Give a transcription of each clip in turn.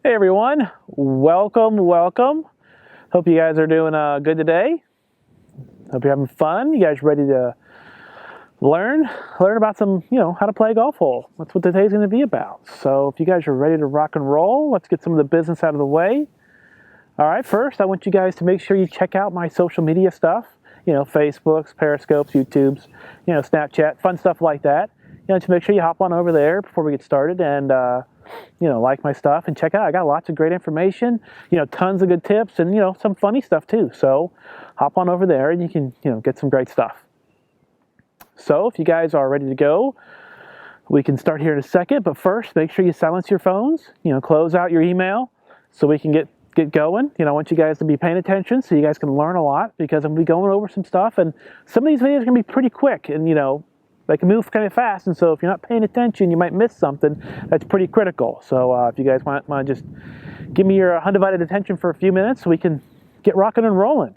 Hey everyone, welcome. Hope you guys are doing good today. Hope you're having fun. You guys ready to learn about some, how to play a golf hole. That's what today's going to be about. So if you guys are ready to rock and roll, let's get some of the business out of the way. All right, first I want you guys to make sure you check out my social media stuff. Facebooks, Periscopes, YouTubes, Snapchat, fun stuff like that. Just make sure you hop on over there before we get started and like my stuff and check out. I got lots of great information, tons of good tips and, some funny stuff too. So hop on over there and you can, get some great stuff. So if you guys are ready to go, we can start here in a second. But first, make sure you silence your phones, close out your email so we can get going. I want you guys to be paying attention so you guys can learn a lot because I'm going to be going over some stuff. And some of these videos are going to be pretty quick and, they can move kind of fast, and so if you're not paying attention, you might miss something that's pretty critical. So if you guys want to just give me your undivided attention for a few minutes, so we can get rocking and rolling.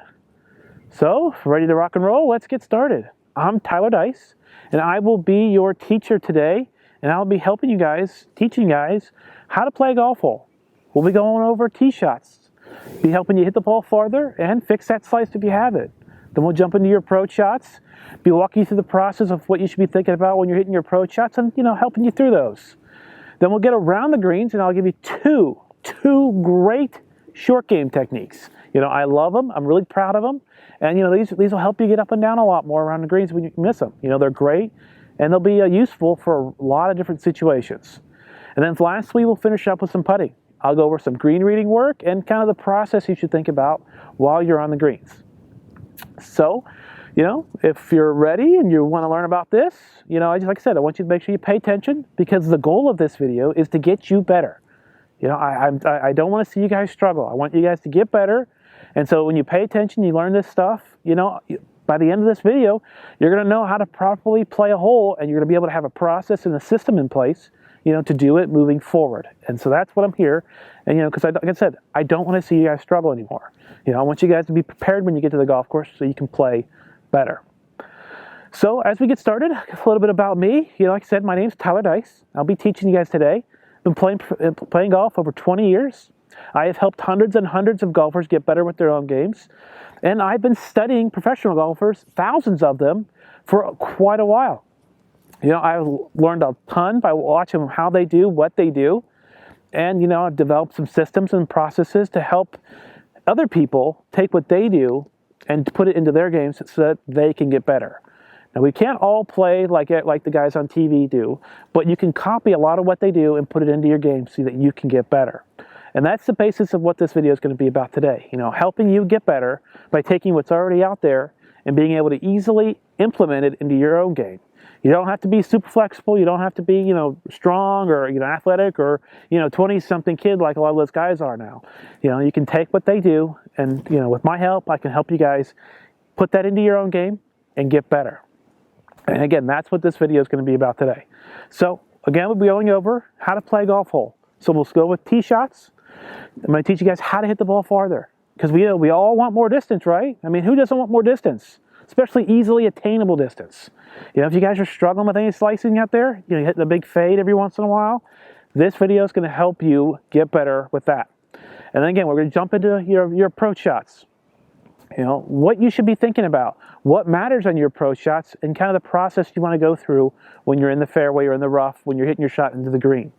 So, ready to rock and roll? Let's get started. I'm Tyler Dice, and I will be your teacher today, and I'll be helping you guys, teaching you guys how to play a golf hole. We'll be going over tee shots, be helping you hit the ball farther and fix that slice if you have it. Then we'll jump into your approach shots, be walking you through the process of what you should be thinking about when you're hitting your approach shots and, helping you through those. Then we'll get around the greens and I'll give you two great short game techniques. I love them. I'm really proud of them. And, these will help you get up and down a lot more around the greens when you miss them. They're great and they'll be useful for a lot of different situations. And then lastly, we'll finish up with some putting. I'll go over some green reading work and kind of the process you should think about while you're on the greens. So, if you're ready and you want to learn about this, like I said, I want you to make sure you pay attention because the goal of this video is to get you better. I don't want to see you guys struggle. I want you guys to get better. And so when you pay attention, you learn this stuff, by the end of this video, you're going to know how to properly play a hole and you're going to be able to have a process and a system in place, to do it moving forward. And so that's what I'm here. And, because like I said, I don't want to see you guys struggle anymore. I want you guys to be prepared when you get to the golf course so you can play better. So as we get started, a little bit about me. Like I said, my name's Tyler Dice. I'll be teaching you guys today. I've been playing golf over 20 years. I have helped hundreds and hundreds of golfers get better with their own games. And I've been studying professional golfers, thousands of them, for quite a while. I've learned a ton by watching how they do, what they do. And, I've developed some systems and processes to help other people take what they do and put it into their games so that they can get better. Now, we can't all play like the guys on TV do, but you can copy a lot of what they do and put it into your game so that you can get better. And that's the basis of what this video is going to be about today. Helping you get better by taking what's already out there and being able to easily implement it into your own game. You don't have to be super flexible. You don't have to be, strong or, athletic or, 20-something kid like a lot of those guys are now. You can take what they do and, with my help, I can help you guys put that into your own game and get better. And again, that's what this video is going to be about today. So again, we'll be going over how to play a golf hole. So we'll go with tee shots. I'm going to teach you guys how to hit the ball farther because we all want more distance, right? I mean, who doesn't want more distance? Especially easily attainable distance. If you guys are struggling with any slicing out there, you hit the big fade every once in a while, this video is going to help you get better with that. And then again, we're going to jump into your approach shots. What you should be thinking about, what matters on your approach shots, and kind of the process you want to go through when you're in the fairway or in the rough, when you're hitting your shot into the green.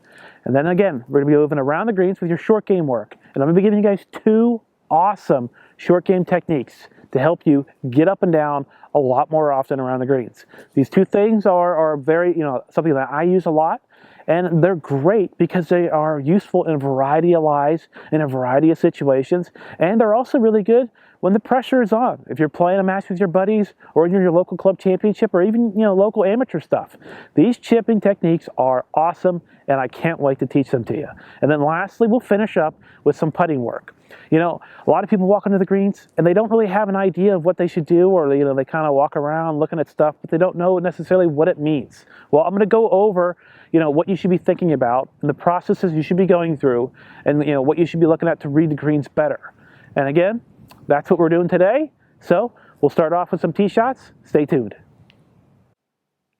And then again, we're going to be moving around the greens with your short game work. And I'm going to be giving you guys two awesome short game techniques to help you get up and down a lot more often around the greens. These two things are very, something that I use a lot. And they're great because they are useful in a variety of lies, in a variety of situations. And they're also really good when the pressure is on. If you're playing a match with your buddies or in your local club championship or even, local amateur stuff. These chipping techniques are awesome and I can't wait to teach them to you. And then lastly, we'll finish up with some putting work. A lot of people walk into the greens and they don't really have an idea of what they should do, or they kind of walk around looking at stuff, but they don't know necessarily what it means. Well, I'm going to go over, what you should be thinking about and the processes you should be going through, and what you should be looking at to read the greens better. And again, that's what we're doing today. So we'll start off with some tee shots. Stay tuned.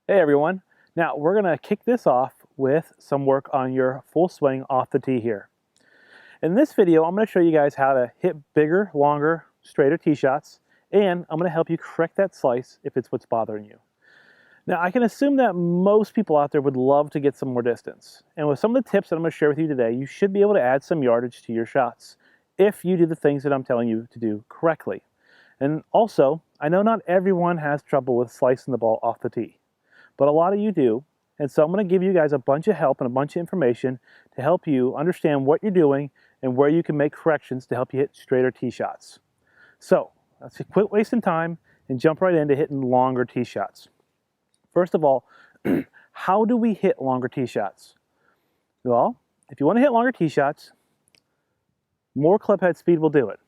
Hey everyone. Now we're going to kick this off with some work on your full swing off the tee here. In this video, I'm going to show you guys how to hit bigger, longer, straighter tee shots, and I'm going to help you correct that slice if it's what's bothering you. Now, I can assume that most people out there would love to get some more distance. And with some of the tips that I'm going to share with you today, you should be able to add some yardage to your shots if you do the things that I'm telling you to do correctly. And also, I know not everyone has trouble with slicing the ball off the tee, but a lot of you do. And so I'm going to give you guys a bunch of help and a bunch of information to help you understand what you're doing and where you can make corrections to help you hit straighter tee shots. So let's quit wasting time and jump right into hitting longer tee shots. First of all, how do we hit longer tee shots? Well, if you want to hit longer tee shots, more club head speed will do it.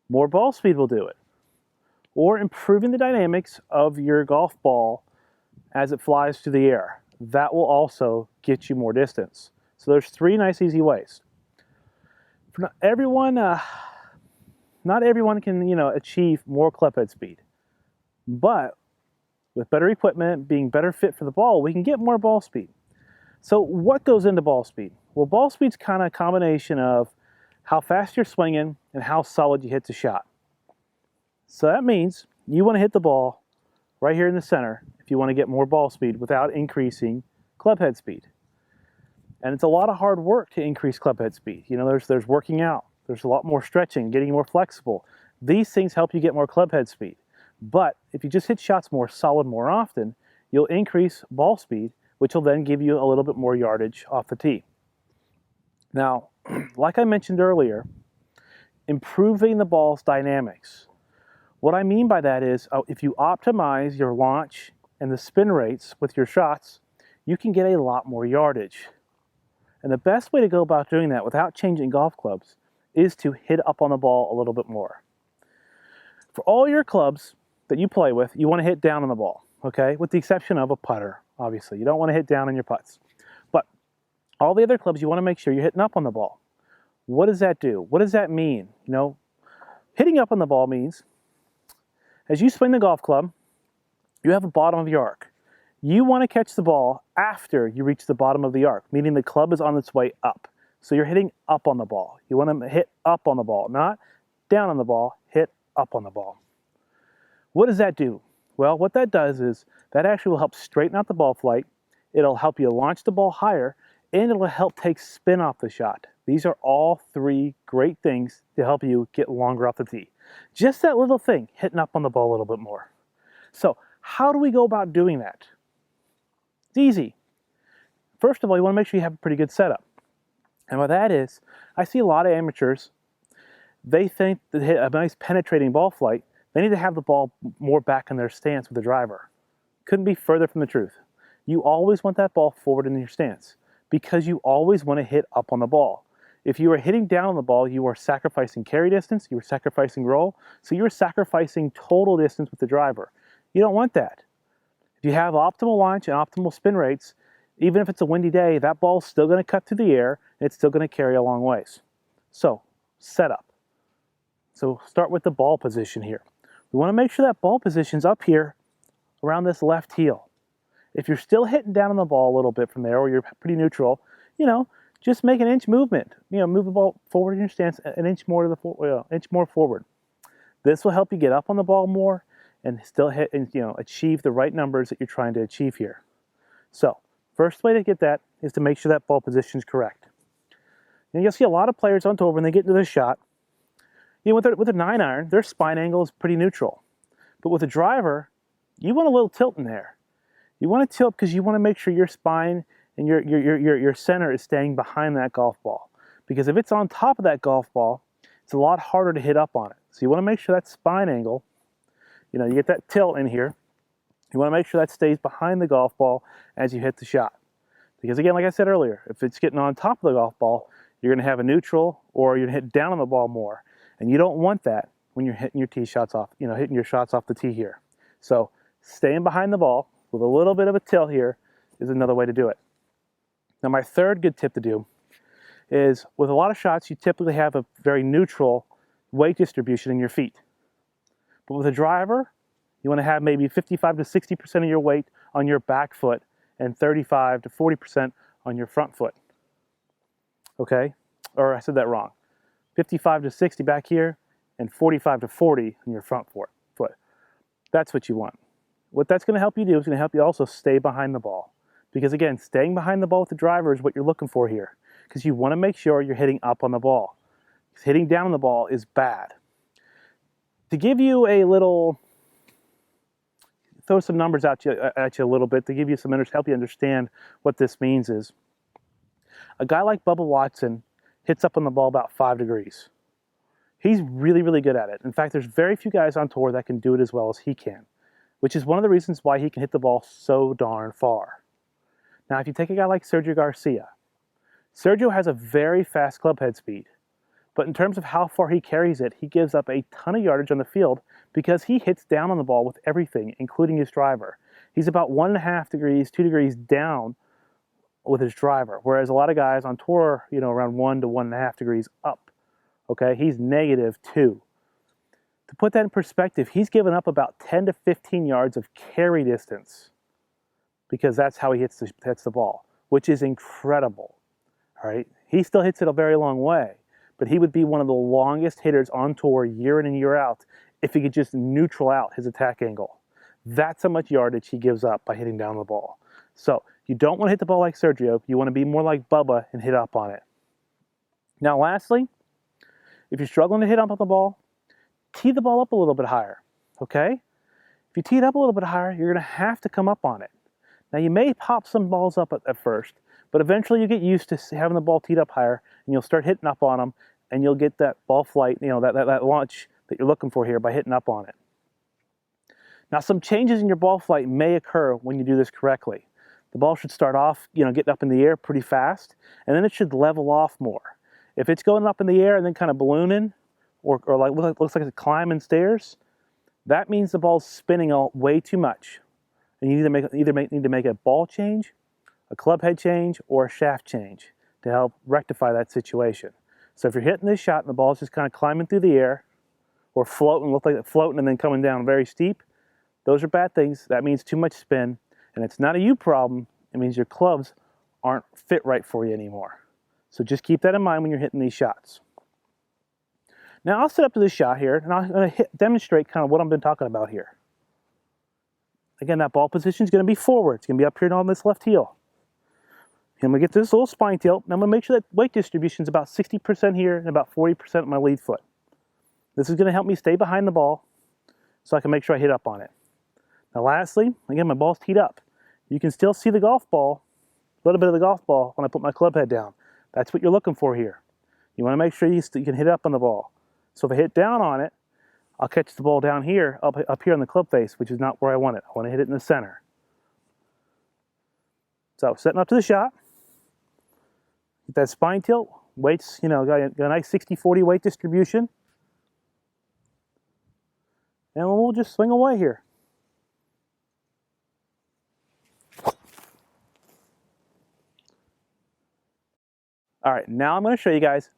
More ball speed will do it. Or improving the dynamics of your golf ball as it flies through the air. That will also get you more distance. So there's three nice easy ways. For not everyone can achieve more club head speed. But with better equipment, being better fit for the ball, we can get more ball speed. So what goes into ball speed? Well, ball speed's kind of a combination of how fast you're swinging and how solid you hit the shot. So that means you want to hit the ball right here in the center if you want to get more ball speed without increasing club head speed. And it's a lot of hard work to increase club head speed. You know, there's working out, there's a lot more stretching, getting more flexible. These things help you get more club head speed. But if you just hit shots more solid more often, you'll increase ball speed, which will then give you a little bit more yardage off the tee. Now, like I mentioned earlier, improving the ball's dynamics. What I mean by that is, if you optimize your launch and the spin rates with your shots, you can get a lot more yardage. And the best way to go about doing that without changing golf clubs is to hit up on the ball a little bit more. For all your clubs that you play with, you want to hit down on the ball, okay? With the exception of a putter, obviously. You don't want to hit down on your putts. But all the other clubs, you want to make sure you're hitting up on the ball. What does that do? What does that mean? You know, hitting up on the ball means as you swing the golf club, you have a bottom of your arc. You want to catch the ball after you reach the bottom of the arc, meaning the club is on its way up. So you're hitting up on the ball. You want to hit up on the ball, not down on the ball, hit up on the ball. What does that do? Well, what that does is that actually will help straighten out the ball flight. It'll help you launch the ball higher, and it'll help take spin off the shot. These are all three great things to help you get longer off the tee. Just that little thing, hitting up on the ball a little bit more. So how do we go about doing that? It's easy. First of all, you want to make sure you have a pretty good setup. And what that is, I see a lot of amateurs, they think that to hit a nice penetrating ball flight, they need to have the ball more back in their stance with the driver. Couldn't be further from the truth. You always want that ball forward in your stance because you always want to hit up on the ball. If you are hitting down on the ball, you are sacrificing carry distance, you are sacrificing roll, so you're sacrificing total distance with the driver. You don't want that. If you have optimal launch and optimal spin rates, even if it's a windy day, that ball is still going to cut through the air and it's still going to carry a long ways. So, setup. So start with the ball position here. We want to make sure that ball position's up here around this left heel. If you're still hitting down on the ball a little bit from there, or you're pretty neutral, just make an inch movement. Move the ball forward in your stance an inch more to the inch more forward. This will help you get up on the ball more and still hit and achieve the right numbers that you're trying to achieve here. So, first way to get that is to make sure that ball position is correct. And you'll see a lot of players on tour when they get into this shot, with a 9-iron, their spine angle is pretty neutral. But with a driver, you want a little tilt in there. You want to tilt because you want to make sure your spine and your center is staying behind that golf ball. Because if it's on top of that golf ball, it's a lot harder to hit up on it. So you want to make sure that spine angle, you get that tilt in here. You want to make sure that stays behind the golf ball as you hit the shot. Because again, like I said earlier, if it's getting on top of the golf ball, you're going to have a neutral or you're going to hit down on the ball more. And you don't want that when you're hitting your tee shots off, hitting your shots off the tee here. So staying behind the ball with a little bit of a tilt here is another way to do it. Now my third good tip to do is with a lot of shots, you typically have a very neutral weight distribution in your feet. But with a driver, you want to have maybe 55 to 60% of your weight on your back foot and 35 to 40% on your front foot. Okay? or I said that wrong. 55 to 60 back here, and 45 to 40 in your front foot. That's what you want. What that's going to help you do is going to help you also stay behind the ball. Because again, staying behind the ball with the driver is what you're looking for here. Because you want to make sure you're hitting up on the ball. Because hitting down on the ball is bad. To give you a little, throw some numbers at you a little bit to give you some, help you understand what this means is, a guy like Bubba Watson hits up on the ball about 5 degrees. He's really, really good at it. In fact, there's very few guys on tour that can do it as well as he can, which is one of the reasons why he can hit the ball so darn far. Now, if you take a guy like Sergio Garcia, Sergio has a very fast club head speed, but in terms of how far he carries it, he gives up a ton of yardage on the field because he hits down on the ball with everything, including his driver. He's about 1.5 degrees, 2 degrees down with his driver, whereas a lot of guys on tour, around 1 to 1.5 degrees up. Okay, he's -2. To put that in perspective, he's given up about 10 to 15 yards of carry distance because that's how he hits the ball, which is incredible. All right, he still hits it a very long way, but he would be one of the longest hitters on tour year in and year out if he could just neutral out his attack angle. That's how much yardage he gives up by hitting down the ball. So you don't want to hit the ball like Sergio. You want to be more like Bubba and hit up on it. Now, lastly, if you're struggling to hit up on the ball, tee the ball up a little bit higher, okay? If you tee it up a little bit higher, you're going to have to come up on it. Now, you may pop some balls up at first, but eventually you get used to having the ball teed up higher, and you'll start hitting up on them, and you'll get that ball flight, that launch that you're looking for here by hitting up on it. Now, some changes in your ball flight may occur when you do this correctly. The ball should start off, getting up in the air pretty fast, and then it should level off more. If it's going up in the air and then kind of ballooning, or like looks like it's climbing stairs, that means the ball's spinning way too much. And you either need to make a ball change, a club head change, or a shaft change to help rectify that situation. So if you're hitting this shot and the ball's just kind of climbing through the air, or floating, look like it's floating and then coming down very steep, those are bad things. That means too much spin, and it's not a you problem. It means your clubs aren't fit right for you anymore. So just keep that in mind when you're hitting these shots. Now I'll set up to this shot here, and I'm going to demonstrate kind of what I've been talking about here. Again, that ball position is going to be forward. It's going to be up here on this left heel. I'm going to get this little spine tilt, and I'm going to make sure that weight distribution is about 60% here and about 40% of my lead foot. This is going to help me stay behind the ball so I can make sure I hit up on it. Now lastly, again, my ball's teed up. You can still see the golf ball, a little bit of the golf ball when I put my club head down. That's what you're looking for here. You want to make sure you can hit up on the ball. So if I hit down on it, I'll catch the ball down here, up here on the club face, which is not where I want it. I want to hit it in the center. So setting up to the shot. Get that spine tilt. Weights, got a nice 60-40 weight distribution. And we'll just swing away here. All right, now I'm going to show you guys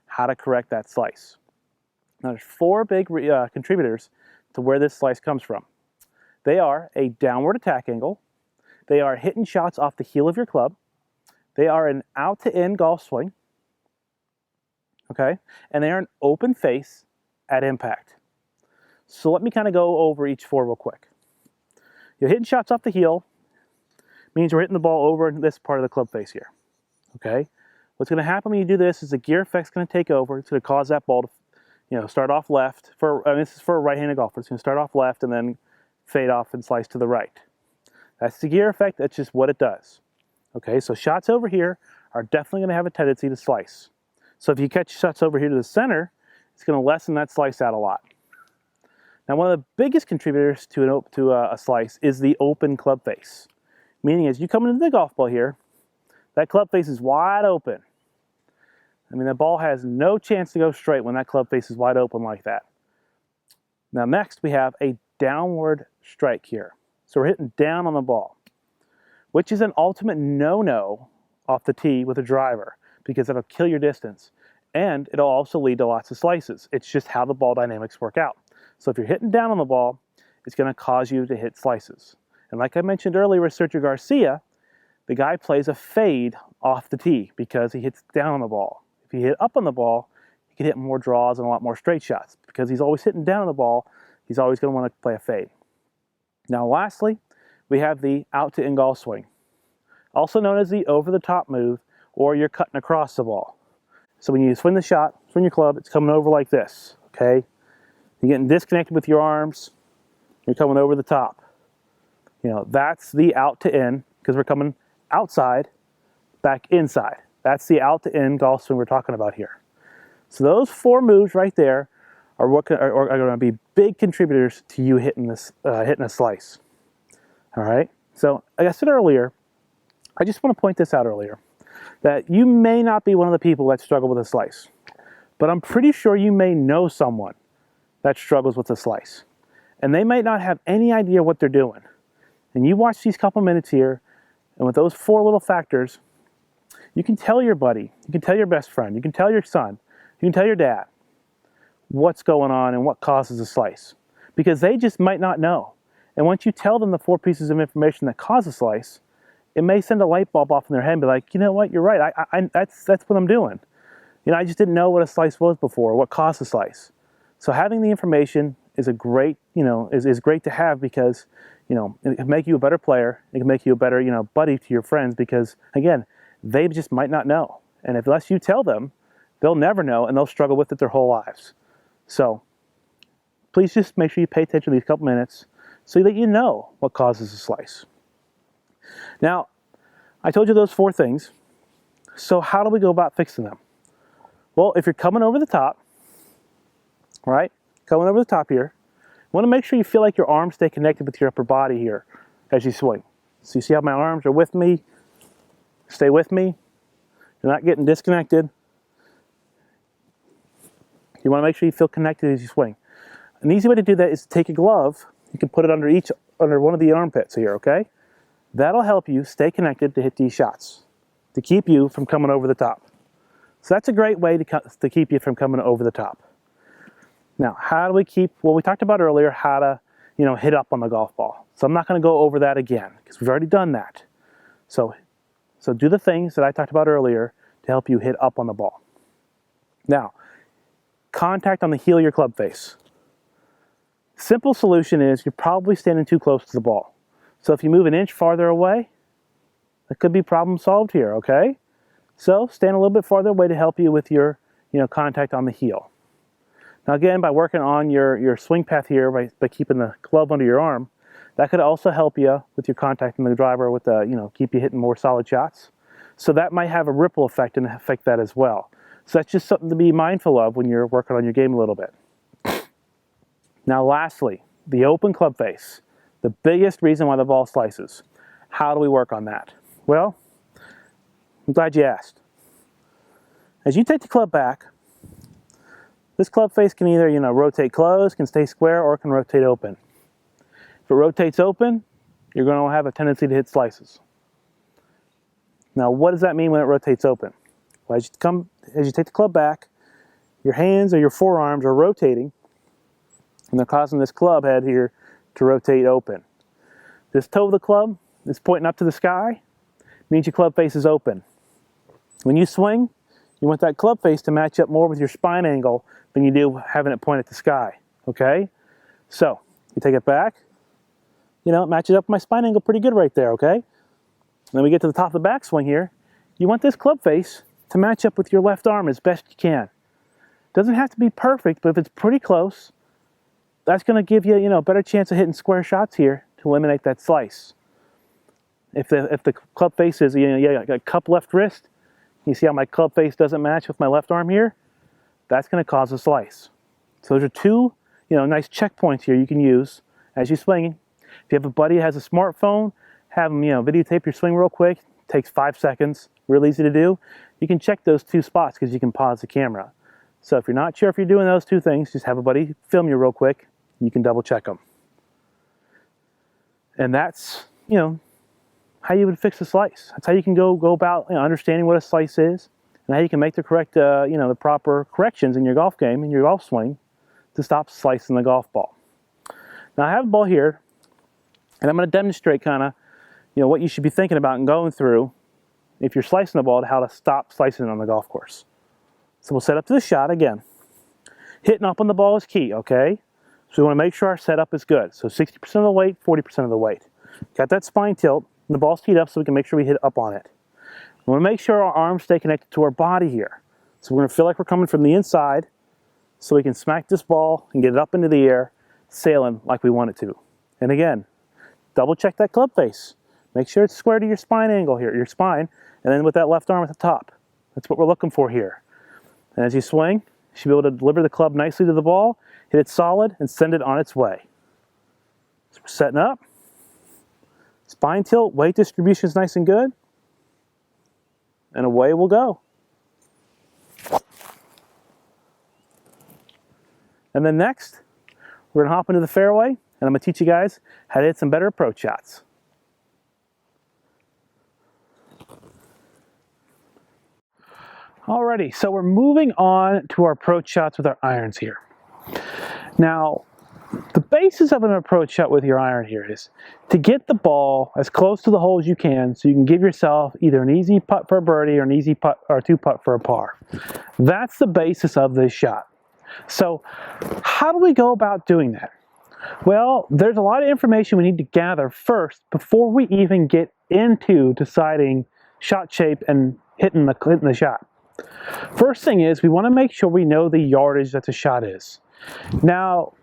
how to correct that slice. Now there's 4 big contributors to where this slice comes from. They are a downward attack angle, they are hitting shots off the heel of your club, they are an out to in golf swing, okay, and they are an open face at impact. So let me kind of go over each 4 real quick. You're hitting shots off the heel, means we're hitting the ball over this part of the club face here, okay? What's going to happen when you do this is the gear effect's going to take over. It's going to cause that ball to, start off left. This is for a right-handed golfer. It's going to start off left and then fade off and slice to the right. That's the gear effect. That's just what it does. Okay, so shots over here are definitely going to have a tendency to slice. So if you catch shots over here to the center, it's going to lessen that slice out a lot. Now, one of the biggest contributors to a slice is the open club face. Meaning as you come into the golf ball here, that club face is wide open. I mean, the ball has no chance to go straight when that club face is wide open like that. Now next we have a downward strike here. So we're hitting down on the ball, which is an ultimate no-no off the tee with a driver because it'll kill your distance. And it'll also lead to lots of slices. It's just how the ball dynamics work out. So if you're hitting down on the ball, it's going to cause you to hit slices. And like I mentioned earlier with Sergio Garcia, the guy plays a fade off the tee because he hits down on the ball. if you hit up on the ball, you can hit more draws and a lot more straight shots. Because he's always hitting down on the ball, he's always going to want to play a fade. Now lastly, we have the out to in golf swing, also known as the over the top move, or you're cutting across the ball. So when you swing the shot, swing your club, it's coming over like this, okay? You're getting disconnected with your arms, you're coming over the top. You know, that's the out to in, because we're coming outside, back inside. That's the out to in golf swing we're talking about here. So those 4 moves right there are going to be big contributors to you hitting a slice. All right. So like I said earlier, I just want to point this out earlier, that you may not be one of the people that struggle with a slice, but I'm pretty sure you may know someone that struggles with a slice, and they might not have any idea what they're doing. And you watch these couple minutes here, and with those 4 little factors, you can tell your buddy, you can tell your best friend, you can tell your son, you can tell your dad what's going on and what causes a slice, because they just might not know. And once you tell them the 4 pieces of information that cause a slice, it may send a light bulb off in their head and be like, you know what, you're right, that's what I'm doing. You know, I just didn't know what a slice was before, what caused a slice. So having the information is a great, is great to have, because, it can make you a better player. It can make you a better, buddy to your friends, because again, they just might not know. And unless you tell them, they'll never know, and they'll struggle with it their whole lives. So please just make sure you pay attention to these couple minutes so that you know what causes a slice. Now, I told you those 4 things. So how do we go about fixing them? Well, if you're coming over the top, right? Coming over the top here, you want to make sure you feel like your arms stay connected with your upper body here as you swing. So you see how my arms are with me? Stay with me. You're not getting disconnected. You want to make sure you feel connected as you swing. An easy way to do that is to take a glove. You can put it under one of the armpits here, okay? That'll help you stay connected to hit these shots, to keep you from coming over the top. So that's a great way to keep you from coming over the top. Now, how do we keep, well, we talked about earlier how to, hit up on the golf ball. So I'm not going to go over that again, because we've already done that. So do the things that I talked about earlier to help you hit up on the ball. Now, contact on the heel of your club face. Simple solution is you're probably standing too close to the ball. So if you move an inch farther away, that could be problem solved here, okay? So stand a little bit farther away to help you with your, contact on the heel. Now again, by working on your swing path here, by keeping the club under your arm, that could also help you with your contact in the driver with the, keep you hitting more solid shots. So that might have a ripple effect and affect that as well. So that's just something to be mindful of when you're working on your game a little bit. Now lastly, the open club face. The biggest reason why the ball slices. How do we work on that? Well, I'm glad you asked. As you take the club back, this club face can either, rotate closed, can stay square, or it can rotate open. If it rotates open, you're going to have a tendency to hit slices. Now, what does that mean when it rotates open? Well, as you take the club back, your hands or your forearms are rotating, and they're causing this club head here to rotate open. This toe of the club is pointing up to the sky, means your club face is open. When you swing, you want that club face to match up more with your spine angle than you do having it point at the sky, okay? So, you take it back, it matches up my spine angle pretty good right there, okay? Then we get to the top of the backswing here. You want this club face to match up with your left arm as best you can. Doesn't have to be perfect, but if it's pretty close, that's going to give you, a better chance of hitting square shots here to eliminate that slice. If the club face is, got a cup left wrist, you see how my club face doesn't match with my left arm here? That's going to cause a slice. So those are 2, nice checkpoints here you can use as you're swinging. If you have a buddy that has a smartphone, have them, videotape your swing real quick. It takes 5 seconds, real easy to do. You can check those 2 spots because you can pause the camera. So if you're not sure if you're doing those 2 things, just have a buddy film you real quick. You can double check them. And that's, how you would fix a slice. That's how you can go about understanding what a slice is, and how you can make the correct, the proper corrections in your golf game, in your golf swing, to stop slicing the golf ball. Now I have a ball here, and I'm going to demonstrate kind of, what you should be thinking about and going through if you're slicing the ball, to how to stop slicing it on the golf course. So we'll set up to the shot again. Hitting up on the ball is key, okay? So we want to make sure our setup is good. So 60% of the weight, 40% of the weight. Got that spine tilt, and the ball's teed up so we can make sure we hit up on it. We want to make sure our arms stay connected to our body here. So we're going to feel like we're coming from the inside so we can smack this ball and get it up into the air, sailing like we want it to. And again, double check that club face. Make sure it's square to your spine angle here, your spine, and then with that left arm at the top. That's what we're looking for here. And as you swing, you should be able to deliver the club nicely to the ball, hit it solid, and send it on its way. So we're setting up. Spine tilt, weight distribution is nice and good. And away we'll go. And then next, we're going to hop into the fairway, and I'm going to teach you guys how to hit some better approach shots. Alrighty, so we're moving on to our approach shots with our irons here. Now, the basis of an approach shot with your iron here is to get the ball as close to the hole as you can so you can give yourself either an easy putt for a birdie or an easy putt or two putt for a par. That's the basis of this shot. So how do we go about doing that? Well, there's a lot of information we need to gather first before we even get into deciding shot shape and hitting the shot. First thing is we want to make sure we know the yardage that the shot is. Now,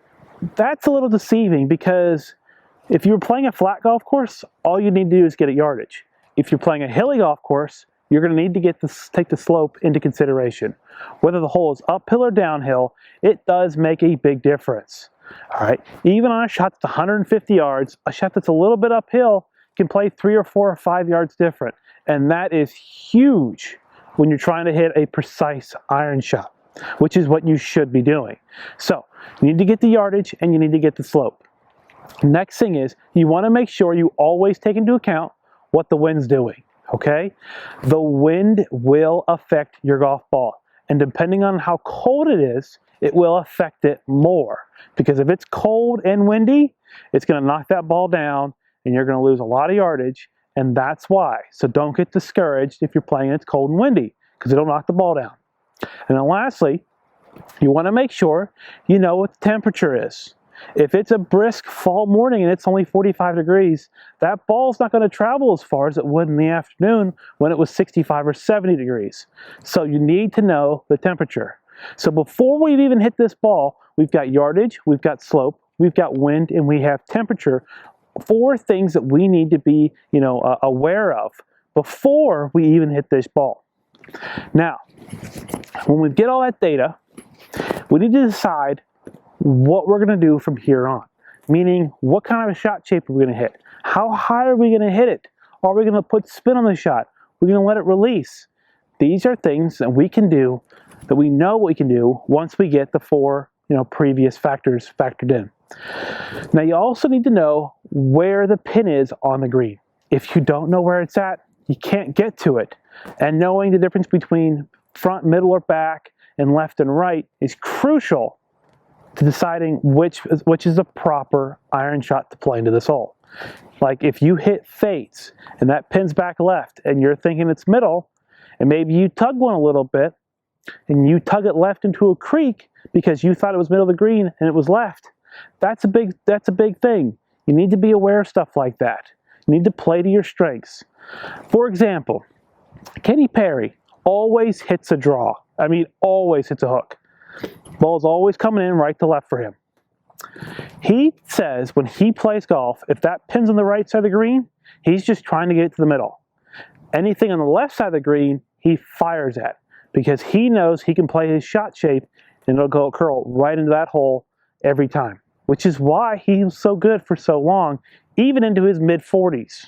that's a little deceiving because if you're playing a flat golf course, all you need to do is get a yardage. If you're playing a hilly golf course, you're going to need to take the slope into consideration. Whether the hole is uphill or downhill, it does make a big difference. All right, even on a shot that's 150 yards, a shot that's a little bit uphill can play 3 or 4 or 5 yards different. And that is huge when you're trying to hit a precise iron shot, which is what you should be doing. So you need to get the yardage and you need to get the slope. Next thing is you want to make sure you always take into account what the wind's doing, okay? The wind will affect your golf ball. And depending on how cold it is, it will affect it more. Because if it's cold and windy, it's going to knock that ball down and you're going to lose a lot of yardage. And that's why. So don't get discouraged if you're playing and it's cold and windy, because it'll knock the ball down. And then lastly, you want to make sure you know what the temperature is. If it's a brisk fall morning and it's only 45 degrees, that ball's not going to travel as far as it would in the afternoon when it was 65 or 70 degrees. So you need to know the temperature. So before we've even hit this ball, we've got yardage, we've got slope, we've got wind, and we have temperature. 4 things that we need to be, aware of before we even hit this ball. Now, when we get all that data, we need to decide what we're going to do from here on. Meaning, what kind of a shot shape are we going to hit? How high are we going to hit it? Are we going to put spin on the shot? We're going to let it release. These are things that we can do, that we know what we can do once we get the 4 previous factors factored in. Now you also need to know where the pin is on the green. If you don't know where it's at, you can't get to it. And knowing the difference between front, middle, or back, and left and right is crucial to deciding which is the proper iron shot to play into this hole. Like if you hit fates and that pin's back left and you're thinking it's middle, and maybe you tug one a little bit and you tug it left into a creek because you thought it was middle of the green and it was left. That's a big thing. You need to be aware of stuff like that. You need to play to your strengths. For example, Kenny Perry always hits a draw. I mean, always hits a hook. Ball's always coming in right to left for him. He says when he plays golf, if that pin's on the right side of the green, he's just trying to get it to the middle. Anything on the left side of the green, he fires at because he knows he can play his shot shape and it'll go curl right into that hole every time, which is why he was so good for so long, even into his mid-40s.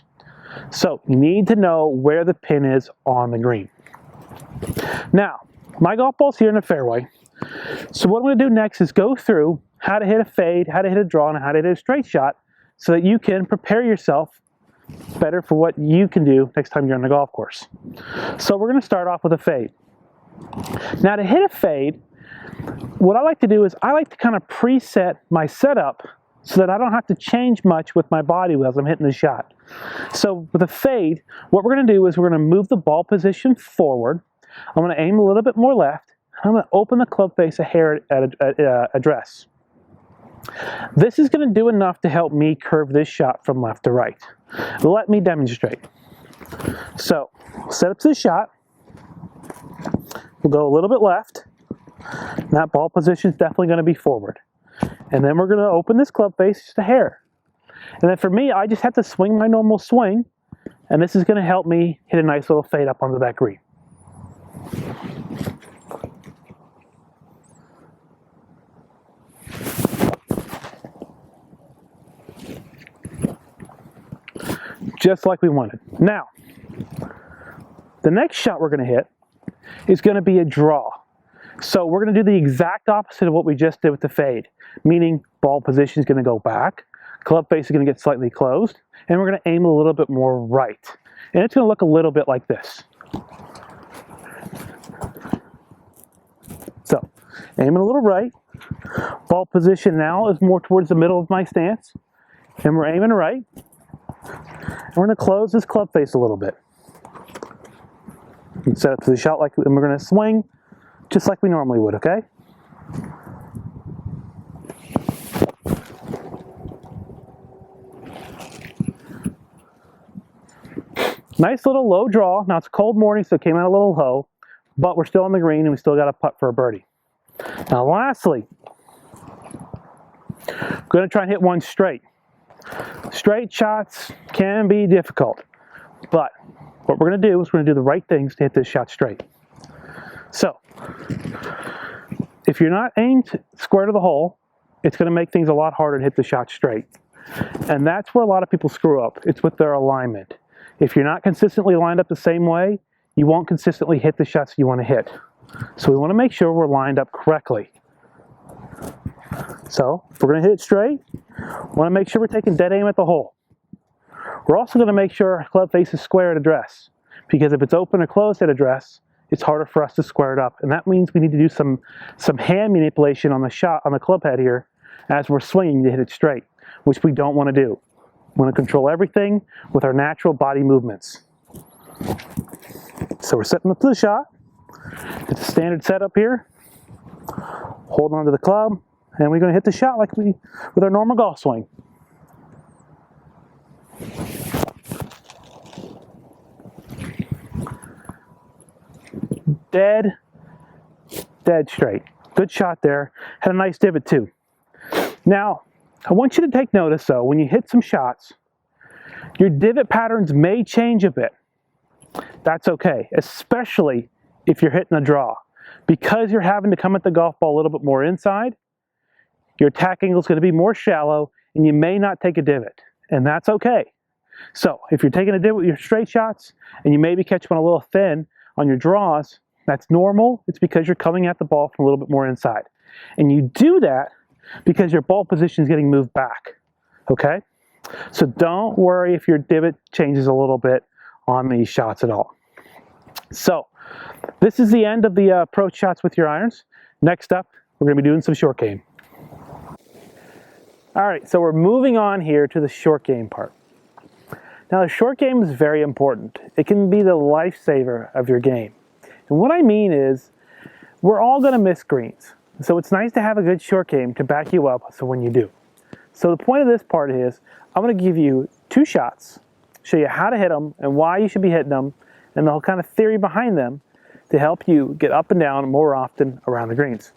So you need to know where the pin is on the green. Now, my golf ball's here in the fairway. So what I'm going to do next is go through how to hit a fade, how to hit a draw, and how to hit a straight shot so that you can prepare yourself better for what you can do next time you're on the golf course. So we're going to start off with a fade. Now to hit a fade, what I like to do is I like to kind of preset my setup so that I don't have to change much with my body as I'm hitting the shot. So with a fade, what we're going to do is we're going to move the ball position forward. I'm going to aim a little bit more left. I'm going to open the club face a hair at address. This is going to do enough to help me curve this shot from left to right. Let me demonstrate. So, set up to the shot. We'll go a little bit left. That ball position is definitely going to be forward. And then we're going to open this club face just a hair. And then for me, I just have to swing my normal swing, and this is going to help me hit a nice little fade up onto that green. Just like we wanted. Now, the next shot we're going to hit is going to be a draw. So we're going to do the exact opposite of what we just did with the fade, meaning ball position is going to go back, club face is going to get slightly closed, and we're going to aim a little bit more right. And it's going to look a little bit like this. So, aiming a little right, ball position now is more towards the middle of my stance, and we're aiming right. And we're going to close this club face a little bit. And set up to the shot and we're going to swing just like we normally would, okay? Nice little low draw. Now it's a cold morning, so it came out a little low, but we're still on the green and we still got a putt for a birdie. Now lastly, I'm going to try and hit one straight. Straight shots can be difficult, but what we're going to do is we're going to do the right things to hit this shot straight. So, if you're not aimed square to the hole, it's going to make things a lot harder to hit the shot straight. And that's where a lot of people screw up. It's with their alignment. If you're not consistently lined up the same way, you won't consistently hit the shots you want to hit. So we want to make sure we're lined up correctly. So, if we're going to hit it straight, we want to make sure we're taking dead aim at the hole. We're also going to make sure our club face is square at address, because if it's open or closed at address, it's harder for us to square it up. And that means we need to do some hand manipulation on the shot, on the club head here, as we're swinging to hit it straight, which we don't want to do. We want to control everything with our natural body movements. So we're setting up to the shot. It's a standard setup here. Holding onto the club, and we're going to hit the shot like with our normal golf swing. Dead straight. Good shot there. Had a nice divot too. Now, I want you to take notice though, when you hit some shots, your divot patterns may change a bit. That's okay, especially if you're hitting a draw. Because you're having to come at the golf ball a little bit more inside, your attack angle is going to be more shallow and you may not take a divot. And that's okay. So, if you're taking a divot with your straight shots and you maybe catch one a little thin on your draws, that's normal. It's because you're coming at the ball from a little bit more inside. And you do that because your ball position is getting moved back. Okay? So don't worry if your divot changes a little bit on these shots at all. So this is the end of the approach shots with your irons. Next up, we're going to be doing some short game. All right, so we're moving on here to the short game part. Now the short game is very important. It can be the lifesaver of your game. And what I mean is, we're all going to miss greens. So it's nice to have a good short game to back you up so when you do. So the point of this part is, I'm going to give you 2 shots, show you how to hit them and why you should be hitting them, and the whole kind of theory behind them to help you get up and down more often around the greens.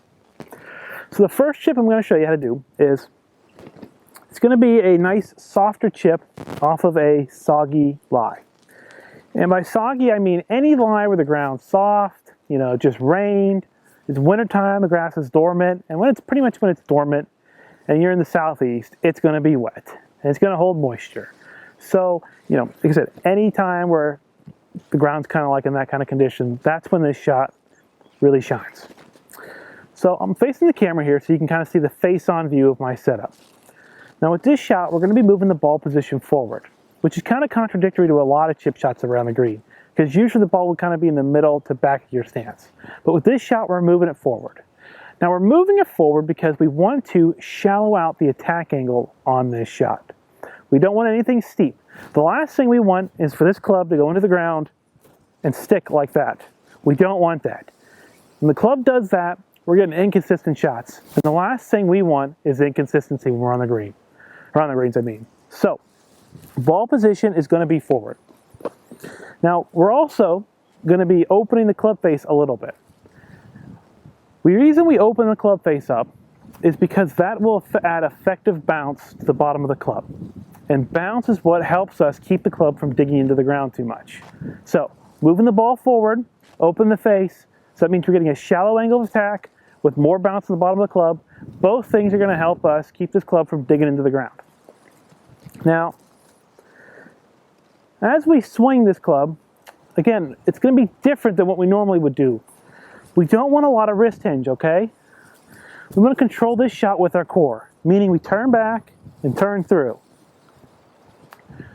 So the first chip I'm going to show you how to do is, it's going to be a nice softer chip off of a soggy lie. And by soggy, I mean any lie where the ground's soft, just rained, it's wintertime, the grass is dormant, and when it's dormant and you're in the southeast, it's going to be wet and it's going to hold moisture. So, like I said, any time where the ground's kind of like in that kind of condition, that's when this shot really shines. So I'm facing the camera here so you can kind of see the face-on view of my setup. Now with this shot, we're going to be moving the ball position forward, which is kind of contradictory to a lot of chip shots around the green, because usually the ball would kind of be in the middle to back of your stance. But with this shot, we're moving it forward. Now we're moving it forward because we want to shallow out the attack angle on this shot. We don't want anything steep. The last thing we want is for this club to go into the ground and stick like that. We don't want that. When the club does that, we're getting inconsistent shots. And the last thing we want is inconsistency when we're on the green. Or on the greens, I mean. So, ball position is going to be forward. Now, we're also going to be opening the club face a little bit. The reason we open the club face up is because that will add effective bounce to the bottom of the club. And bounce is what helps us keep the club from digging into the ground too much. So, moving the ball forward, open the face, so that means we're getting a shallow angle of attack with more bounce on the bottom of the club. Both things are going to help us keep this club from digging into the ground. Now, as we swing this club, again, it's going to be different than what we normally would do. We don't want a lot of wrist hinge, okay? We want to control this shot with our core, meaning we turn back and turn through.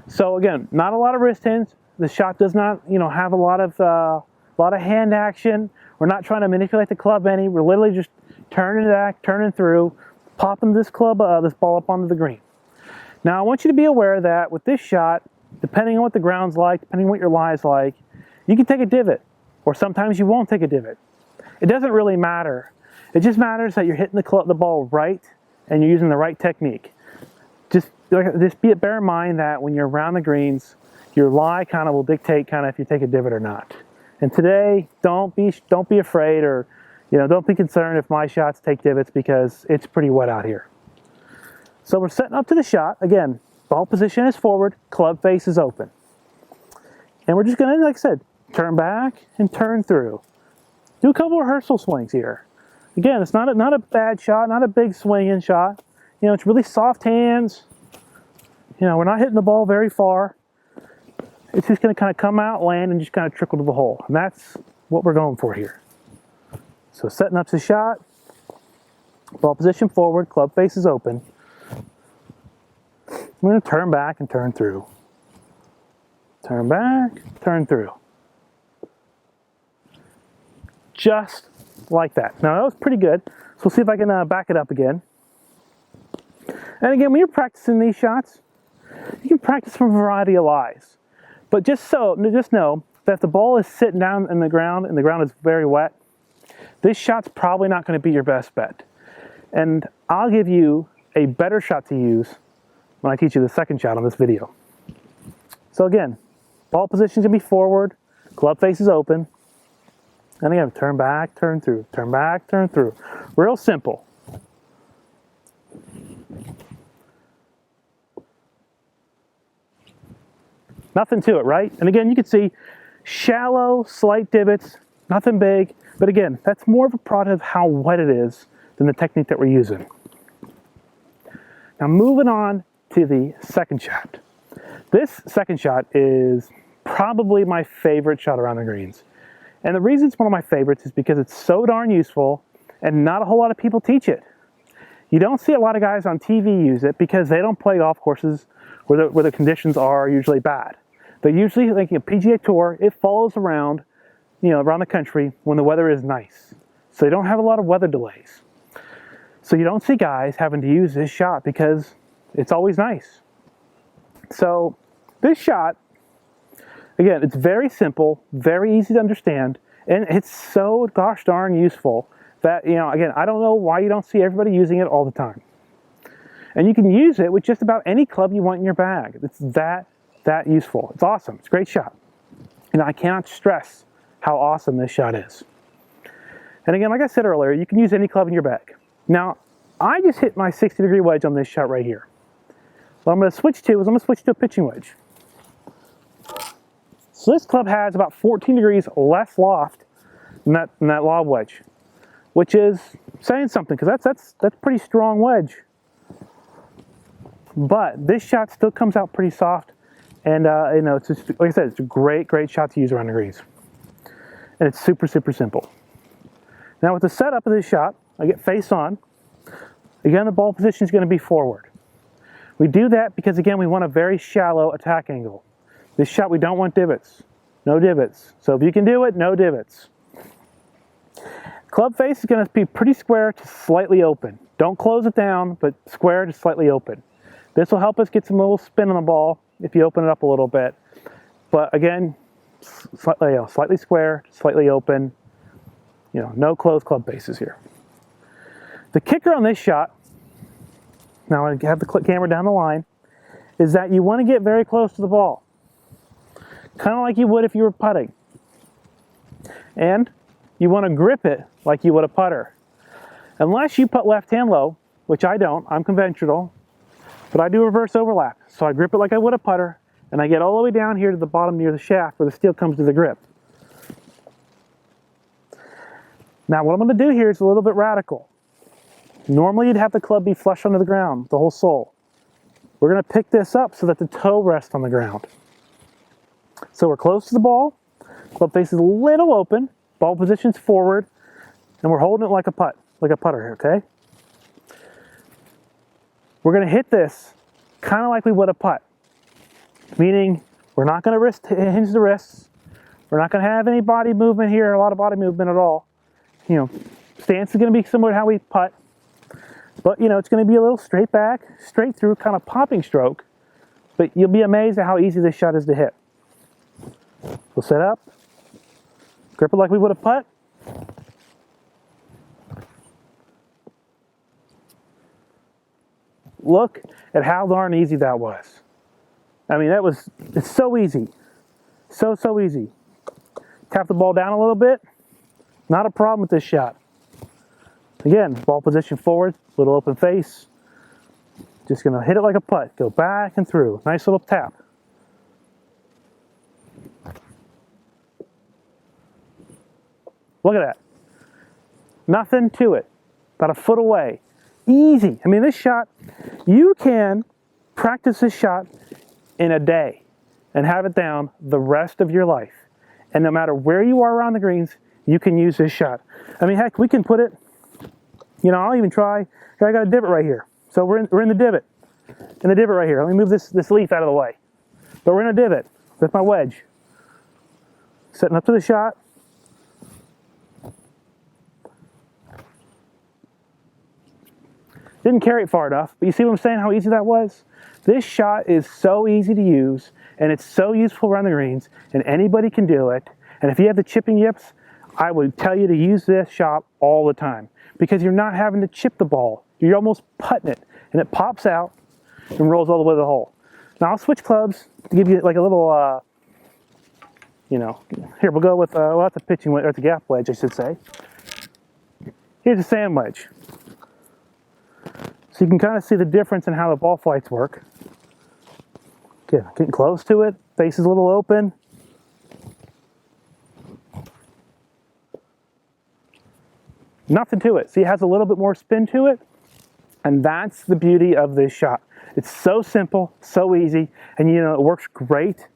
So again, not a lot of wrist hinge. The shot does not, have a lot of hand action. We're not trying to manipulate the club any. We're literally just turning back, turning through, popping this ball up onto the green. Now I want you to be aware that with this shot, depending on what the ground's like, depending on what your lie is like, you can take a divot, or sometimes you won't take a divot. It doesn't really matter. It just matters that you're hitting the ball right and you're using the right technique. Just bear in mind that when you're around the greens, your lie kind of will dictate if you take a divot or not. And today, don't be afraid, or don't be concerned if my shots take divots, because it's pretty wet out here. So we're setting up to the shot. Again, ball position is forward, club face is open. And we're just going to, like I said, turn back and turn through. Do a couple rehearsal swings here. Again, it's not a bad shot, not a big swinging shot. It's really soft hands. We're not hitting the ball very far. It's just going to kind of come out, land, and just kind of trickle to the hole. And that's what we're going for here. So setting up the shot, ball position forward, club face is open. We're going to turn back and turn through. Turn back, turn through. Just like that. Now that was pretty good. So we'll see if I can back it up again. And again, when you're practicing these shots, you can practice from a variety of lies. But just know that if the ball is sitting down in the ground and the ground is very wet, this shot's probably not going to be your best bet. And I'll give you a better shot to use when I teach you the second shot on this video. So again, ball position is going to be forward, club face is open, and again, turn back, turn through, turn back, turn through. Real simple. Nothing to it, right? And again, you can see shallow, slight divots, nothing big. But again, that's more of a product of how wet it is than the technique that we're using. Now moving on to the second shot. This second shot is probably my favorite shot around the greens. And the reason it's one of my favorites is because it's so darn useful and not a whole lot of people teach it. You don't see a lot of guys on TV use it because they don't play golf courses where the conditions are usually bad. They're usually like a PGA Tour. It follows around, around the country when the weather is nice. So you don't have a lot of weather delays. So you don't see guys having to use this shot because it's always nice. So this shot, again, it's very simple, very easy to understand, and it's so gosh darn useful that, again, I don't know why you don't see everybody using it all the time. And you can use it with just about any club you want in your bag. It's that useful. It's awesome. It's a great shot. And I cannot stress how awesome this shot is. And again, like I said earlier, you can use any club in your bag. Now, I just hit my 60-degree wedge on this shot right here. What I'm going to switch to a pitching wedge. So this club has about 14 degrees less loft than that lob wedge, which is saying something, because that's pretty strong wedge. But this shot still comes out pretty soft, and it's just, like I said, it's a great shot to use around the greens, and it's super simple. Now with the setup of this shot, I get face on. Again, the ball position is going to be forward. We do that because again, we want a very shallow attack angle. This shot, we don't want divots. No divots. So if you can do it, no divots. Club face is going to be pretty square to slightly open. Don't close it down, but square to slightly open. This will help us get some little spin on the ball if you open it up a little bit. But again, slightly square, slightly open. no closed club faces here. The kicker on this shot, now I have the camera down the line, is that you want to get very close to the ball. Kind of like you would if you were putting. And you want to grip it like you would a putter. Unless you putt left hand low, which I don't, I'm conventional, but I do reverse overlap. So I grip it like I would a putter, and I get all the way down here to the bottom near the shaft where the steel comes to the grip. Now what I'm going to do here is a little bit radical. Normally you'd have the club be flush onto the ground, the whole sole. We're going to pick this up so that the toe rests on the ground. So we're close to the ball, club face is a little open, ball position's forward, and we're holding it like a putt, like a putter here, okay? We're going to hit this kind of like we would a putt, meaning we're not going to hinge the wrists, we're not going to have any body movement here, a lot of body movement at all. Stance is going to be similar to how we putt, but it's going to be a little straight back, straight through, kind of popping stroke, but you'll be amazed at how easy this shot is to hit. We'll set up, grip it like we would a putt. Look at how darn easy that was. I mean, it's so easy. So easy. Tap the ball down a little bit. Not a problem with this shot. Again, ball position forward, little open face. Just gonna hit it like a putt. Go back and through. Nice little tap. Look at that. Nothing to it. About a foot away. Easy. I mean, this shot, you can practice this shot in a day and have it down the rest of your life. And no matter where you are around the greens, you can use this shot. I mean, heck, we can put it, I'll even try. Here, I got a divot right here. So we're in the divot. In the divot right here. Let me move this leaf out of the way. But we're in a divot with my wedge. Setting up to the shot. Didn't carry it far enough, but you see what I'm saying, how easy that was? This shot is so easy to use, and it's so useful around the greens, and anybody can do it. And if you have the chipping yips, I would tell you to use this shot all the time, because you're not having to chip the ball. You're almost putting it, and it pops out and rolls all the way to the hole. Now I'll switch clubs to give you like a little, here we'll go with, that's a pitching wedge, or it's a gap wedge, I should say. Here's a sand wedge. So you can kind of see the difference in how the ball flights work. Okay, getting close to it, face is a little open. Nothing to it. See, it has a little bit more spin to it, and that's the beauty of this shot. It's so simple, so easy, and it works great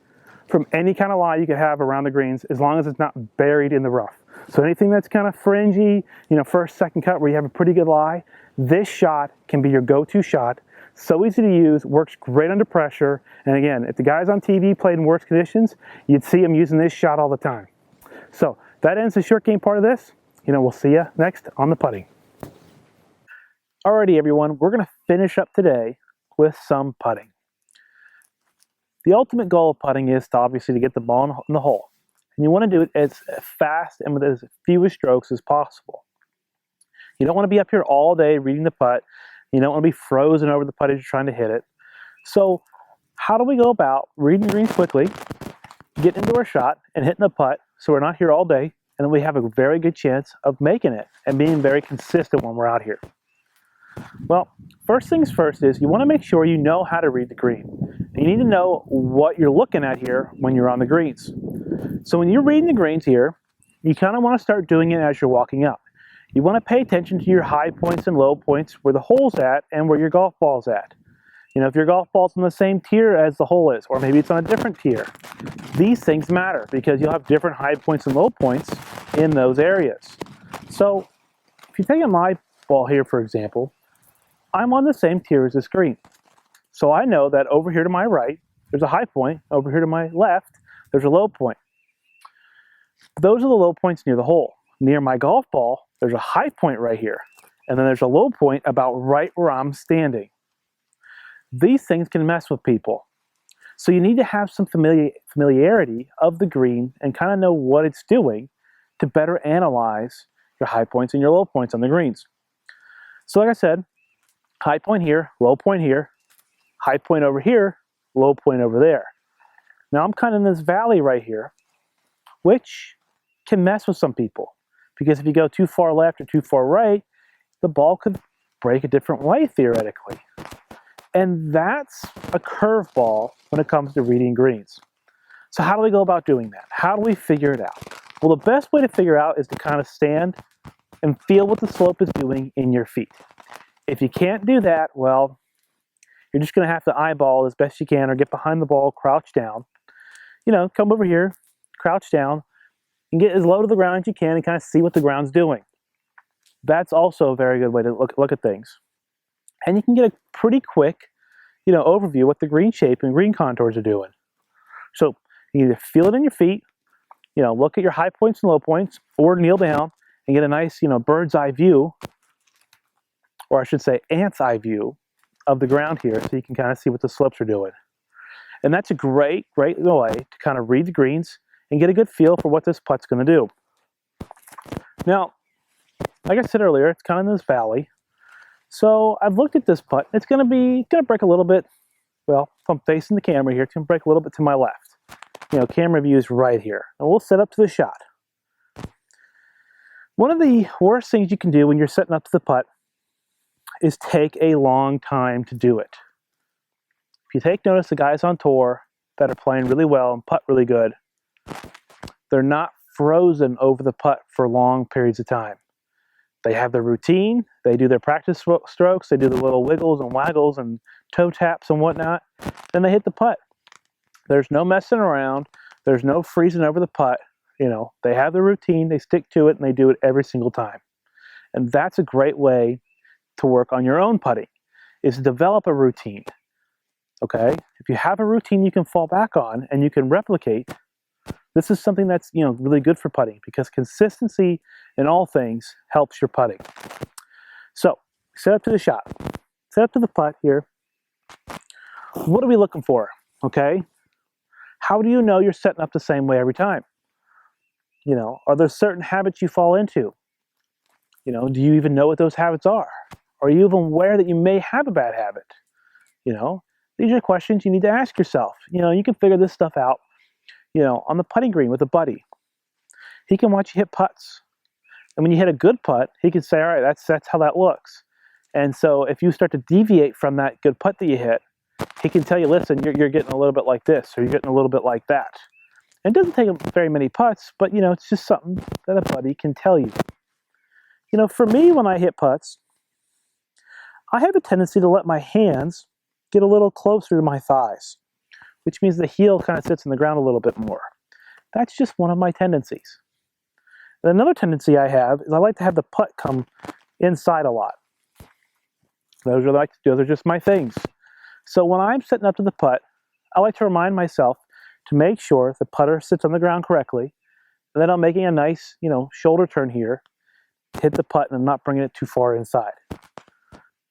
from any kind of lie you could have around the greens as long as it's not buried in the rough. So anything that's kind of fringy, first, second cut where you have a pretty good lie, this shot can be your go-to shot. So easy to use, works great under pressure. And again, if the guys on TV played in worse conditions, you'd see them using this shot all the time. So that ends the short game part of this. We'll see you next on the putting. Alrighty, everyone, we're going to finish up today with some putting. The ultimate goal of putting is obviously to get the ball in the hole. And you want to do it as fast and with as few strokes as possible. You don't want to be up here all day reading the putt. You don't want to be frozen over the putt as you're trying to hit it. So how do we go about reading the greens quickly, getting into our shot, and hitting the putt so we're not here all day, and then we have a very good chance of making it and being very consistent when we're out here? Well, first things first is you want to make sure you know how to read the green. And you need to know what you're looking at here when you're on the greens. So when you're reading the greens here, you kind of want to start doing it as you're walking up. You want to pay attention to your high points and low points, where the hole's at and where your golf ball's at. If your golf ball's on the same tier as the hole is, or maybe it's on a different tier. These things matter because you'll have different high points and low points in those areas. So if you take my ball here, for example, I'm on the same tier as this green. So I know that over here to my right, there's a high point. Over here to my left, there's a low point. Those are the low points near the hole. Near my golf ball, there's a high point right here. And then there's a low point about right where I'm standing. These things can mess with people. So you need to have some familiarity of the green and kind of know what it's doing to better analyze your high points and your low points on the greens. So like I said, high point here, low point here, high point over here, low point over there. Now I'm kind of in this valley right here, which can mess with some people, because if you go too far left or too far right, the ball could break a different way theoretically. And that's a curveball when it comes to reading greens. So how do we go about doing that? How do we figure it out? Well, the best way to figure out is to kind of stand and feel what the slope is doing in your feet. If you can't do that, well, you're just going to have to eyeball as best you can, or get behind the ball, crouch down. You know, come over here, crouch down, and get as low to the ground as you can and kind of see what the ground's doing. That's also a very good way to look at things. And you can get a pretty quick, you know, overview what the green shape and green contours are doing. So you either feel it in your feet, you know, look at your high points and low points, or kneel down and get a nice, you know, bird's eye view, or I should say ant's eye view of the ground here, so you can kind of see what the slopes are doing. And that's a great way to kind of read the greens and get a good feel for what this putt's going to do. Now, like I said earlier, it's kind of in this valley. So I've looked at this putt. It's going to break a little bit. Well, if I'm facing the camera here, it's going to break a little bit to my left. You know, camera view is right here. And we'll set up to the shot. One of the worst things you can do when you're setting up to the putt is take a long time to do it. If you take notice, the guys on tour that are playing really well and putt really good, they're not frozen over the putt for long periods of time. They have their routine, they do their practice strokes, they do the little wiggles and waggles and toe taps and whatnot, then they hit the putt. There's no messing around, there's no freezing over the putt. You know, they have their routine, they stick to it, and they do it every single time. And that's a great way to work on your own putting, is to develop a routine. Okay? If you have a routine you can fall back on and you can replicate, this is something that's, you know, really good for putting, because consistency in all things helps your putting. So, set up to the shot. Set up to the putt here. What are we looking for? Okay? How do you know you're setting up the same way every time? You know, are there certain habits you fall into? You know, do you even know what those habits are? Are you even aware that you may have a bad habit? You know, these are questions you need to ask yourself. You know, you can figure this stuff out, you know, on the putting green with a buddy. He can watch you hit putts. And when you hit a good putt, he can say, all right, that's how that looks. And so if you start to deviate from that good putt that you hit, he can tell you, listen, you're getting a little bit like this, or you're getting a little bit like that. And it doesn't take very many putts, but, you know, it's just something that a buddy can tell you. You know, for me, when I hit putts, I have a tendency to let my hands get a little closer to my thighs, which means the heel kind of sits in the ground a little bit more. That's just one of my tendencies. And another tendency I have is I like to have the putt come inside a lot. Those are just my things. So when I'm setting up to the putt, I like to remind myself to make sure the putter sits on the ground correctly, and then I'm making a nice, you know, shoulder turn here, hit the putt, and I'm not bringing it too far inside.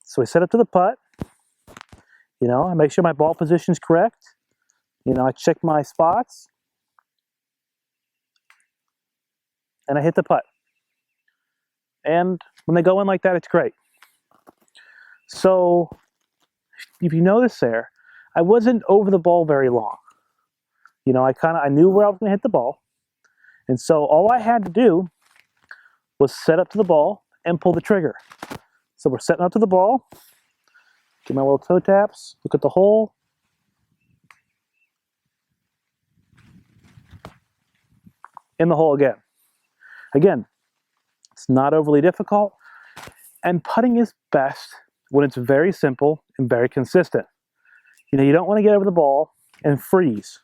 So I set up to the putt. You know, I make sure my ball position is correct. You know, I check my spots, and I hit the putt. And when they go in like that, it's great. So if you notice there, I wasn't over the ball very long. You know, I knew where I was going to hit the ball. And so all I had to do was set up to the ball and pull the trigger. So we're setting up to the ball. Get my little toe taps. Look at the hole. In the hole again. Again, it's not overly difficult. And putting is best when it's very simple and very consistent. You know, you don't want to get over the ball and freeze.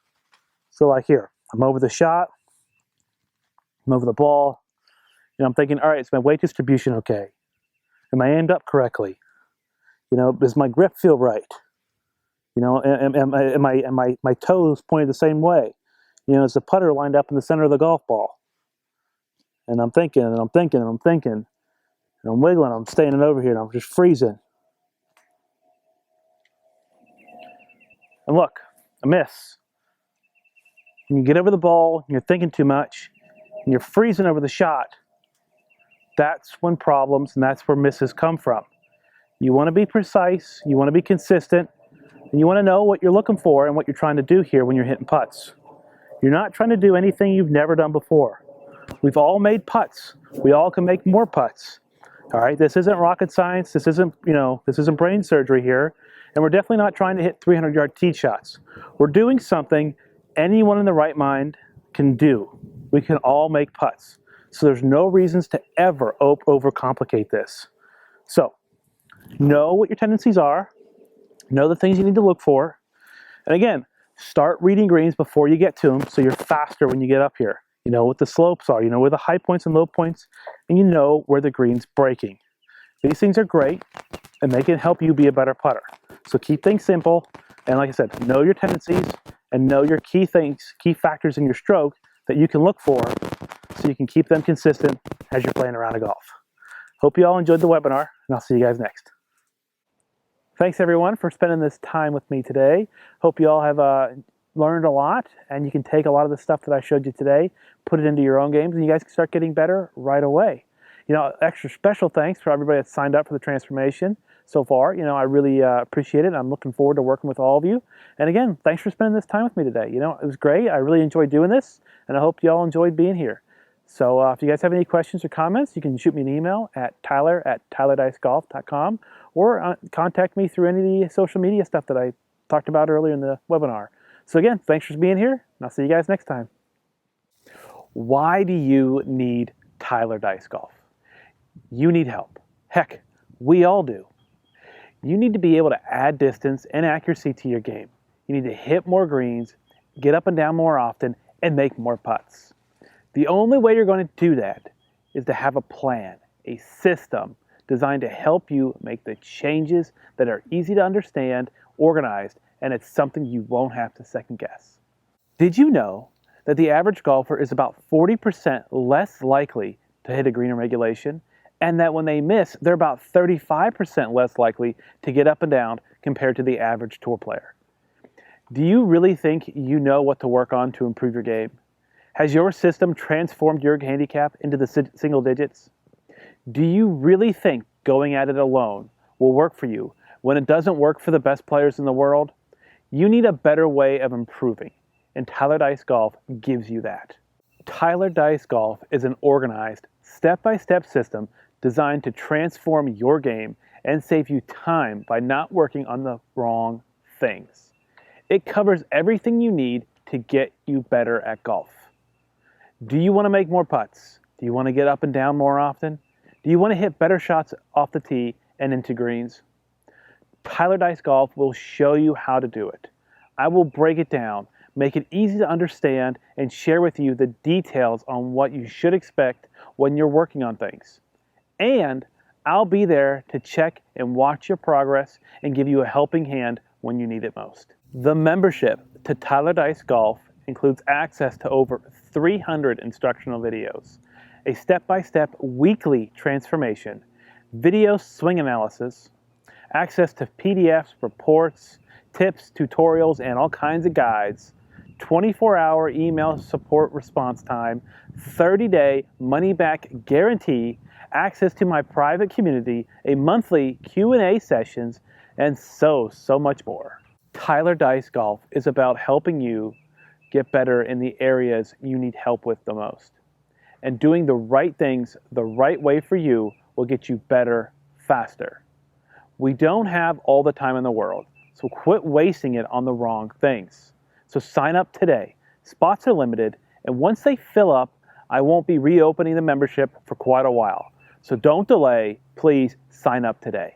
So like here, I'm over the shot, I'm over the ball, and I'm thinking, all right, is my weight distribution okay? Am I aimed up correctly? You know, does my grip feel right? You know, am my toes pointed the same way? You know, is the putter lined up in the center of the golf ball? And I'm thinking, and I'm thinking, and I'm thinking, and I'm wiggling, I'm staying over here, and I'm just freezing. And look, a miss. When you get over the ball, and you're thinking too much, and you're freezing over the shot, That's when problems and that's where misses come from. You want to be precise, you want to be consistent, and you want to know what you're looking for and what you're trying to do here when you're hitting putts. You're not trying to do anything you've never done before. We've all made putts. We all can make more putts. All right, this isn't rocket science. This isn't, this isn't brain surgery here. And we're definitely not trying to hit 300-yard tee shots. We're doing something anyone in the right mind can do. We can all make putts. So there's no reasons to ever overcomplicate this. So know what your tendencies are. Know the things you need to look for. And again, start reading greens before you get to them so you're faster when you get up here. You know what the slopes are, you know where the high points and low points, and you know where the green's breaking. These things are great, and they can help you be a better putter. So keep things simple, and like I said, know your tendencies, and know your key factors in your stroke that you can look for so you can keep them consistent as you're playing around a golf. Hope you all enjoyed the webinar, and I'll see you guys next. Thanks everyone for spending this time with me today. Hope you all have learned a lot, and you can take a lot of the stuff that I showed you today, put it into your own games, and you guys can start getting better right away. Extra special thanks for everybody that's signed up for the transformation so far. I really appreciate it. I'm looking forward to working with all of you. And again, thanks for spending this time with me today. It was great. I really enjoyed doing this, and I hope you all enjoyed being here. So if you guys have any questions or comments, you can shoot me an email at tyler@tylerdicegolf.com or contact me through any of the social media stuff that I talked about earlier in the webinar. So again, thanks for being here, and I'll see you guys next time. Why do you need Tyler Dice Golf? You need help. Heck, we all do. You need to be able to add distance and accuracy to your game. You need to hit more greens, get up and down more often, and make more putts. The only way you're going to do that is to have a plan, a system designed to help you make the changes that are easy to understand, organized, and it's something you won't have to second guess. Did you know that the average golfer is about 40% less likely to hit a green in regulation, and that when they miss, they're about 35% less likely to get up and down compared to the average tour player? Do you really think you know what to work on to improve your game? Has your system transformed your handicap into the single digits? Do you really think going at it alone will work for you when it doesn't work for the best players in the world? You need a better way of improving, and Tyler Dice Golf gives you that. Tyler Dice Golf is an organized, step-by-step system designed to transform your game and save you time by not working on the wrong things. It covers everything you need to get you better at golf. Do you want to make more putts? Do you want to get up and down more often? Do you want to hit better shots off the tee and into greens? Tyler Dice Golf will show you how to do it. I will break it down, make it easy to understand, and share with you the details on what you should expect when you're working on things. And I'll be there to check and watch your progress and give you a helping hand when you need it most. The membership to Tyler Dice Golf includes access to over 300 instructional videos, a step-by-step weekly transformation, video swing analysis, access to PDFs, reports, tips, tutorials, and all kinds of guides, 24-hour email support response time, 30-day money-back guarantee, access to my private community, a monthly Q&A sessions, and so much more. Tyler Dice Golf is about helping you get better in the areas you need help with the most. And doing the right things the right way for you will get you better faster. We don't have all the time in the world, so quit wasting it on the wrong things. So sign up today. Spots are limited, and once they fill up, I won't be reopening the membership for quite a while. So don't delay. Please sign up today.